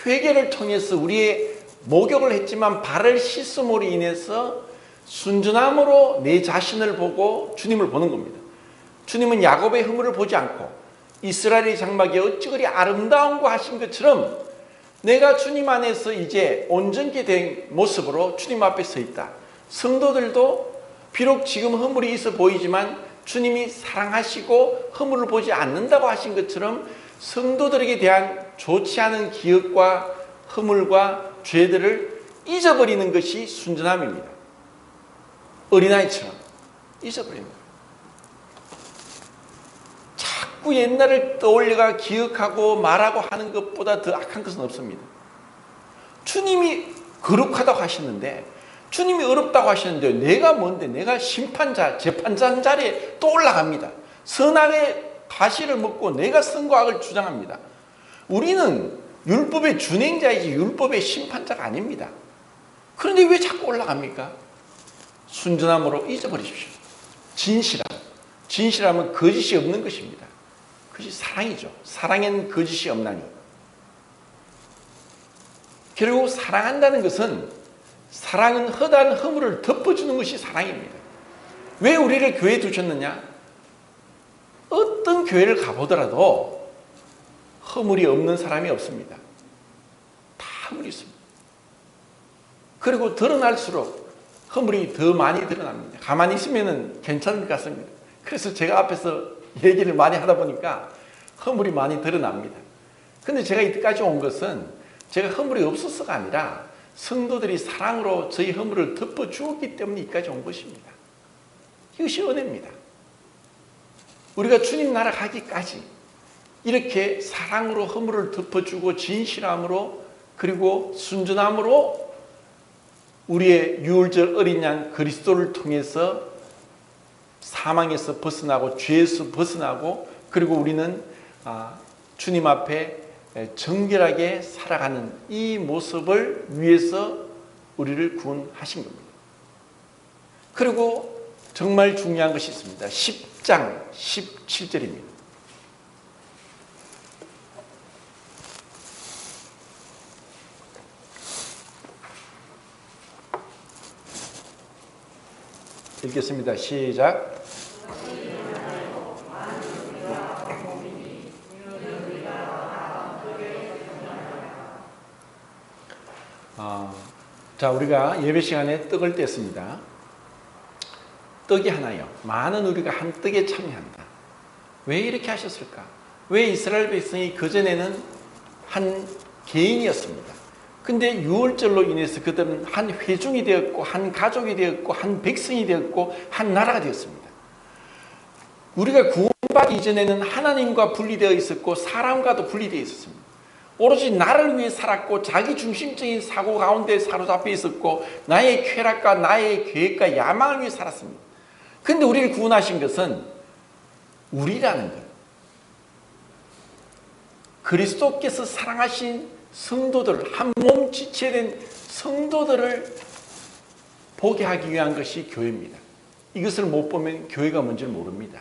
회개를 통해서 우리의 목욕을 했지만 발을 씻음으로 인해서 순전함으로 내 자신을 보고 주님을 보는 겁니다. 주님은 야곱의 허물을 보지 않고 이스라엘의 장막이 어찌 그리 아름다운고 하신 것처럼 내가 주님 안에서 이제 온전케 된 모습으로 주님 앞에 서 있다. 성도들도 비록 지금 허물이 있어 보이지만 주님이 사랑하시고 허물을 보지 않는다고 하신 것처럼 성도들에게 대한 좋지 않은 기억과 허물과 죄들을 잊어버리는 것이 순전함입니다. 어린아이처럼 잊어버리는 거예요. 자꾸 옛날을 떠올려가 기억하고 말하고 하는 것보다 더 악한 것은 없습니다. 주님이 거룩하다고 하시는데, 주님이 어렵다고 하시는데 내가 뭔데, 내가 심판자, 재판장 자리에 또 올라갑니다. 선악의 가시를 먹고 내가 선과 악을 주장합니다. 우리는 율법의 준행자이지 율법의 심판자가 아닙니다. 그런데 왜 자꾸 올라갑니까? 순전함으로 잊어버리십시오. 진실함은 거짓이 없는 것입니다. 그것이 사랑이죠. 사랑에는 거짓이 없나니. 결국 사랑한다는 것은, 사랑은 허다한 허물을 덮어주는 것이 사랑입니다. 왜 우리를 교회에 두셨느냐? 어떤 교회를 가보더라도 허물이 없는 사람이 없습니다. 다 허물이 있습니다. 그리고 드러날수록 허물이 더 많이 드러납니다. 가만히 있으면 괜찮을 것 같습니다. 그래서 제가 앞에서 얘기를 많이 하다 보니까 허물이 많이 드러납니다. 근데 제가 이때까지 온 것은 제가 허물이 없어서가 아니라 성도들이 사랑으로 저희 허물을 덮어주었기 때문에 여기까지 온 것입니다. 이것이 은혜입니다. 우리가 주님 나라 가기까지 이렇게 사랑으로 허물을 덮어주고 진실함으로 그리고 순전함으로 우리의 유월절 어린 양 그리스도를 통해서 사망에서 벗어나고 죄에서 벗어나고, 그리고 우리는 주님 앞에 정결하게 살아가는 이 모습을 위해서 우리를 구원하신 겁니다. 그리고 정말 중요한 것이 있습니다. 10장 17절입니다. 읽겠습니다. 시작. 자, 우리가 예배 시간에 떡을 뗐습니다. 떡이 하나요. 많은 우리가 한 떡에 참여한다. 왜 이렇게 하셨을까? 왜 이스라엘 백성이 그전에는 한 개인이었습니다. 근데 유월절로 인해서 그들은 한 회중이 되었고, 한 가족이 되었고, 한 백성이 되었고, 한 나라가 되었습니다. 우리가 구원받기 이전에는 하나님과 분리되어 있었고 사람과도 분리되어 있었습니다. 오로지 나를 위해 살았고 자기 중심적인 사고 가운데 사로잡혀 있었고 나의 쾌락과 나의 계획과 야망을 위해 살았습니다. 그런데 우리를 구원하신 것은 우리라는 것, 그리스도께서 사랑하신 성도들, 한 몸 지체된 성도들을 보게 하기 위한 것이 교회입니다. 이것을 못 보면 교회가 뭔지를 모릅니다.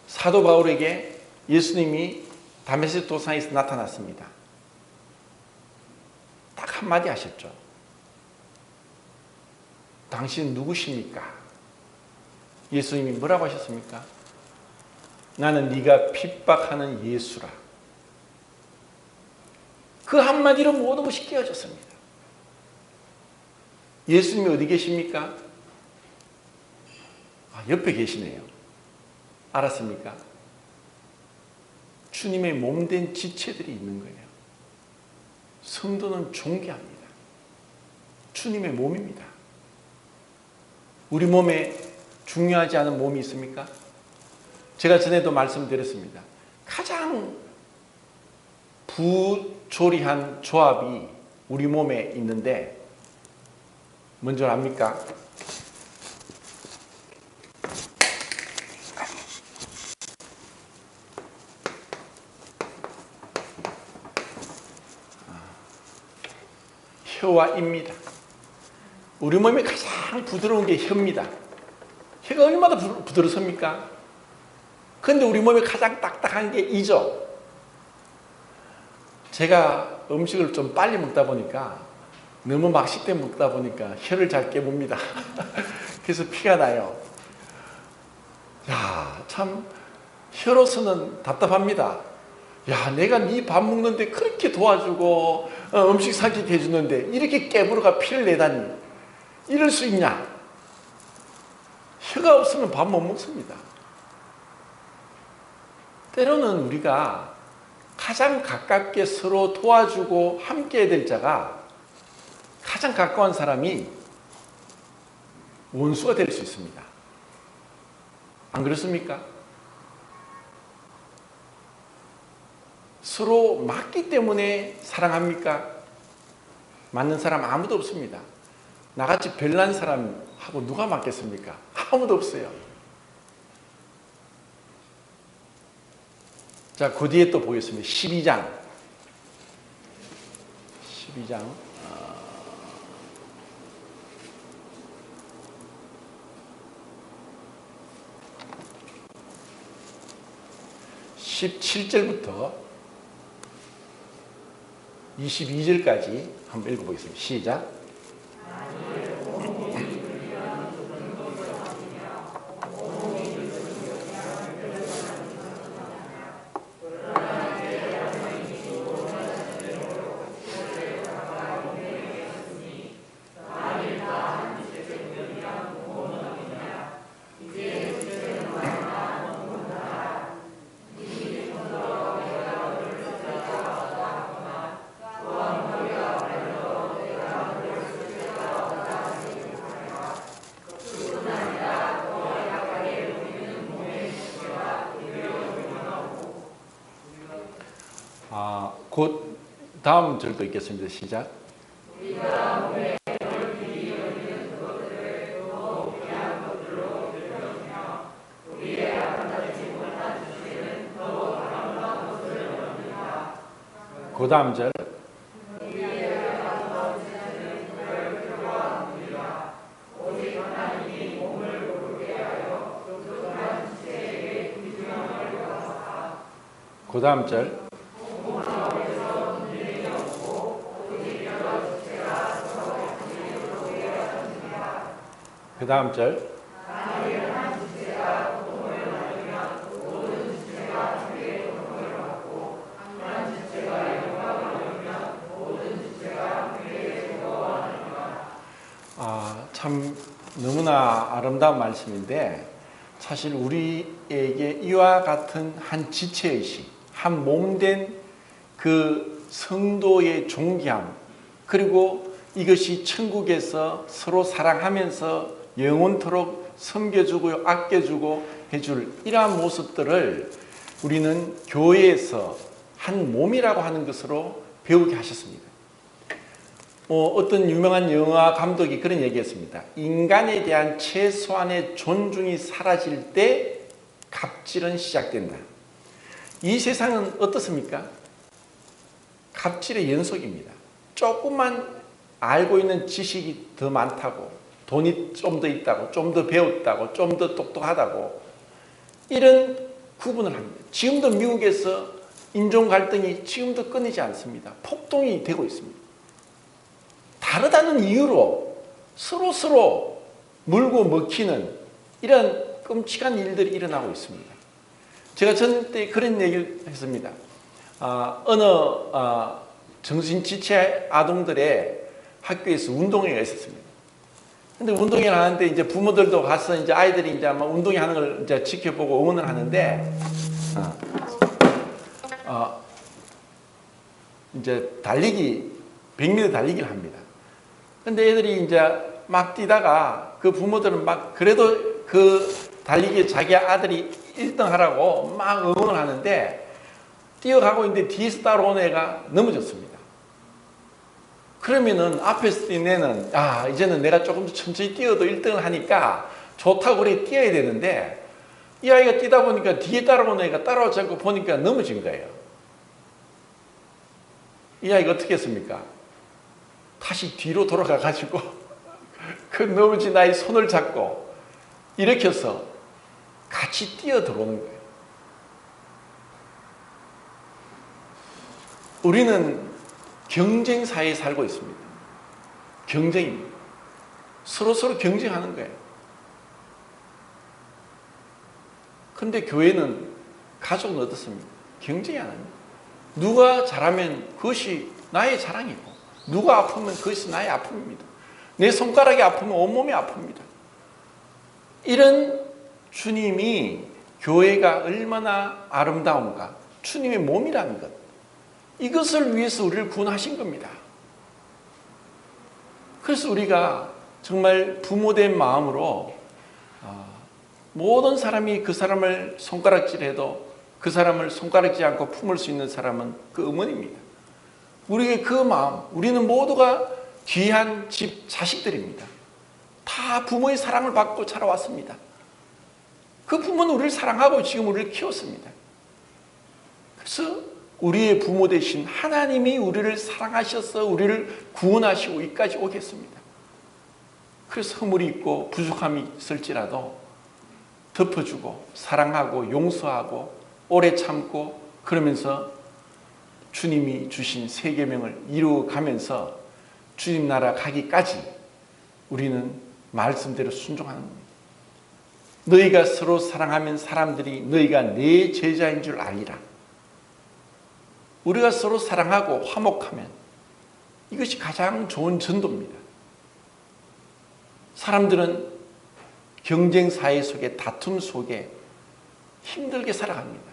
사도 바울에게 예수님이 다메섹 도상에서 나타났습니다. 딱 한마디 하셨죠. 당신 누구십니까? 예수님이 뭐라고 하셨습니까? 나는 네가 핍박하는 예수라. 그 한마디로 모든 것이 깨어졌습니다. 예수님이 어디 계십니까? 옆에 계시네요. 알았습니까? 주님의 몸된 지체들이 있는 거예요. 성도는 존귀합니다. 주님의 몸입니다. 우리 몸에 중요하지 않은 몸이 있습니까? 제가 전에도 말씀드렸습니다. 가장 부조리한 조합이 우리 몸에 있는데 뭔지 압니까? 혀와 입니다. 우리 몸에 가장 부드러운 게 혀입니다. 혀가 얼마나 부드럽습니까? 그런데 우리 몸에 가장 딱딱한 게 이죠. 제가 음식을 좀 빨리 먹다 보니까, 너무 막식때 먹다 보니까 혀를 잘 깨뭅니다. 그래서 피가 나요. 야, 참 혀로서는 답답합니다. 야, 내가 네 밥 먹는데 그렇게 도와주고 음식 삼키게 해주는데 이렇게 깨물어가 피를 내다니, 이럴 수 있냐? 혀가 없으면 밥 못 먹습니다. 때로는 우리가 가장 가깝게 서로 도와주고 함께 해야 될 자가 가장 가까운 사람이 원수가 될 수 있습니다. 안 그렇습니까? 서로 맞기 때문에 사랑합니까? 맞는 사람 아무도 없습니다. 나같이 별난 사람하고 누가 맞겠습니까? 아무도 없어요. 자, 그 뒤에 또 보겠습니다. 12장. 12장. 17절부터 22절까지 한번 읽어보겠습니다. 시작. 곧 다음 절도 읽겠습니다. 시작. 그 다음 절. 그 다음 절. 그 다음 절. 참 너무나 아름다운 말씀인데 사실 우리에게 이와 같은 한 지체의식, 한 몸된 그 성도의 존귀함, 그리고 이것이 천국에서 서로 사랑하면서 영원토록 섬겨주고 아껴주고 해줄 이러한 모습들을 우리는 교회에서 한 몸이라고 하는 것으로 배우게 하셨습니다. 어떤 유명한 영화 감독이 그런 얘기했습니다. 인간에 대한 최소한의 존중이 사라질 때 갑질은 시작된다. 이 세상은 어떻습니까? 갑질의 연속입니다. 조금만 알고 있는 지식이 더 많다고, 돈이 좀 더 있다고, 좀 더 배웠다고, 좀 더 똑똑하다고, 이런 구분을 합니다. 지금도 미국에서 인종 갈등이 지금도 끊이지 않습니다. 폭동이 되고 있습니다. 다르다는 이유로 서로 물고 먹히는 이런 끔찍한 일들이 일어나고 있습니다. 제가 전 때 그런 얘기를 했습니다. 어느 정신지체 아동들의 학교에서 운동회가 있었습니다. 근데 운동회를 하는데 이제 부모들도 가서 이제 아이들이 이제 막 운동회 하는 걸 이제 지켜보고 응원을 하는데, 이제 달리기, 100m 달리기를 합니다. 근데 애들이 이제 막 뛰다가 그 부모들은 막 그래도 그 달리기에 자기 아들이 1등 하라고 막 응원을 하는데 뛰어가고 있는데 뒤에서 따라온 애가 넘어졌습니다. 그러면은 앞에서 뛴 애는 이제는 내가 조금 더 천천히 뛰어도 1등을 하니까 좋다고 그래 뛰어야 되는데 이 아이가 뛰다 보니까 뒤에 따라온 애가 따라오지 않고 보니까 넘어진 거예요. 이 아이가 어떻게 했습니까? 다시 뒤로 돌아가 가지고 그 넘어진 아이 손을 잡고 일으켜서 같이 뛰어 들어오는 거예요. 우리는 경쟁 사회에 살고 있습니다. 경쟁입니다. 서로 경쟁하는 거예요. 그런데 교회는, 가족은 어떻습니까? 경쟁이 안 합니다. 누가 잘하면 그것이 나의 자랑이고 누가 아프면 그것이 나의 아픔입니다. 내 손가락이 아프면 온몸이 아픕니다. 이런 주님이 교회가 얼마나 아름다운가, 주님의 몸이라는 것, 이것을 위해서 우리를 구원하신 겁니다. 그래서 우리가 정말 부모된 마음으로 모든 사람이 그 사람을 손가락질해도 그 사람을 손가락질 않고 품을 수 있는 사람은 그 어머니입니다. 우리의 그 마음, 우리는 모두가 귀한 집 자식들입니다. 다 부모의 사랑을 받고 자라왔습니다. 그 부모는 우리를 사랑하고 지금 우리를 키웠습니다. 그래서 우리의 부모 대신 하나님이 우리를 사랑하셔서 우리를 구원하시고 이까지 오겠습니다. 그래서 허물이 있고 부족함이 있을지라도 덮어주고 사랑하고 용서하고 오래 참고 그러면서 주님이 주신 세 계명을 이루어가면서 주님 나라 가기까지 우리는 말씀대로 순종하는 겁니다. 너희가 서로 사랑하면 사람들이 너희가 내 제자인 줄 알리라. 우리가 서로 사랑하고 화목하면 이것이 가장 좋은 전도입니다. 사람들은 경쟁 사회 속에 다툼 속에 힘들게 살아갑니다.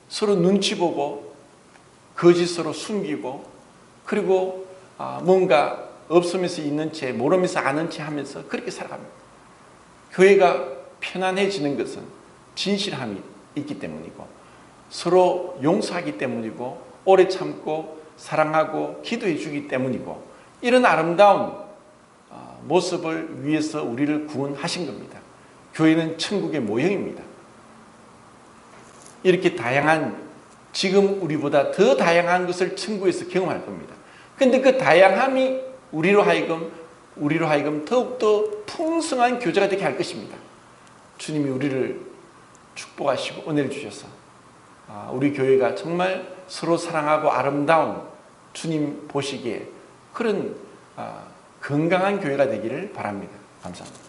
서로 눈치 보고 거짓으로 숨기고 그리고 뭔가 없으면서 있는 채 모르면서 아는 채 하면서 그렇게 살아갑니다. 교회가 편안해지는 것은 진실함이 있기 때문이고 서로 용서하기 때문이고 오래 참고 사랑하고 기도해 주기 때문이고 이런 아름다운 모습을 위해서 우리를 구원하신 겁니다. 교회는 천국의 모형입니다. 이렇게 다양한 지금 우리보다 더 다양한 것을 천국에서 경험할 겁니다. 그런데 그 다양함이 우리로 하여금 더욱더 풍성한 교제가 되게 할 것입니다. 주님이 우리를 축복하시고 은혜를 주셔서 우리 교회가 정말 서로 사랑하고 아름다운 주님 보시기에 그런 건강한 교회가 되기를 바랍니다. 감사합니다.